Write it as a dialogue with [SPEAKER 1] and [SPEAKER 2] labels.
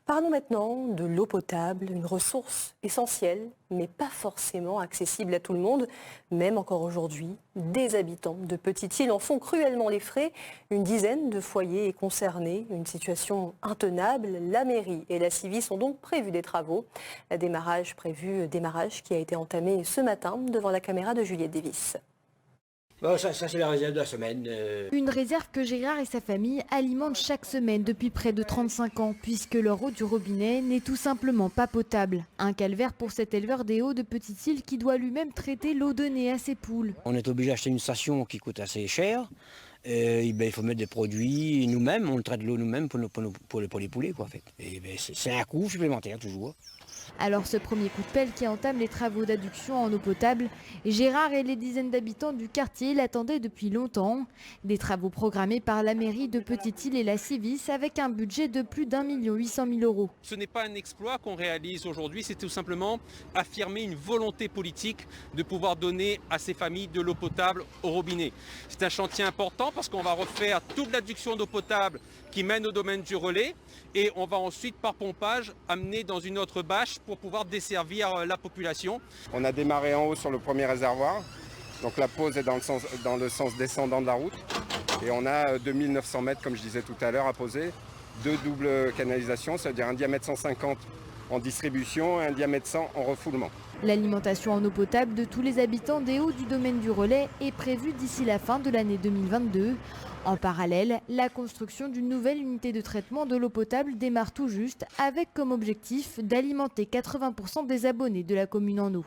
[SPEAKER 1] Parlons maintenant de l'eau potable, une ressource essentielle, mais pas forcément accessible à tout le monde. Même encore aujourd'hui, des habitants de Petite-Île en font cruellement les frais. Une dizaine de foyers est concernée, une situation intenable. La mairie et la Civis ont donc prévu des travaux. Démarrage qui a été entamé ce matin devant la caméra de Juliette Davis.
[SPEAKER 2] Bon, ça c'est la réserve de la semaine.
[SPEAKER 3] Une réserve que Gérard et sa famille alimentent chaque semaine depuis près de 35 ans, puisque leur eau du robinet n'est tout simplement pas potable. Un calvaire pour cet éleveur des Hauts de Petite-Île qui doit lui-même traiter l'eau de nez à ses poules.
[SPEAKER 2] On est obligé d'acheter une station qui coûte assez cher. Il faut mettre des produits nous-mêmes, on traite l'eau nous-mêmes pour les poulets, quoi, en fait. Et c'est un coût supplémentaire toujours.
[SPEAKER 3] Alors ce premier coup de pelle qui entame les travaux d'adduction en eau potable, Gérard et les dizaines d'habitants du quartier l'attendaient depuis longtemps. Des travaux programmés par la mairie de Petite-Île et la Civis avec un budget de plus d'1 800 000 €.
[SPEAKER 4] Ce n'est pas un exploit qu'on réalise aujourd'hui, c'est tout simplement affirmer une volonté politique de pouvoir donner à ces familles de l'eau potable au robinet. C'est un chantier important parce qu'on va refaire toute l'adduction d'eau potable qui mène au domaine du relais et on va ensuite par pompage amener dans une autre bâche pour pouvoir desservir la population.
[SPEAKER 5] On a démarré en haut sur le premier réservoir, donc la pose est dans le sens descendant de la route et on a 2900 mètres comme je disais tout à l'heure à poser, deux doubles canalisations, c'est-à-dire un diamètre 150 en distribution et un diamètre 100 en refoulement.
[SPEAKER 3] L'alimentation en eau potable de tous les habitants des Hauts du domaine du relais est prévue d'ici la fin de l'année 2022. En parallèle, la construction d'une nouvelle unité de traitement de l'eau potable démarre tout juste avec comme objectif d'alimenter 80% des abonnés de la commune en eau.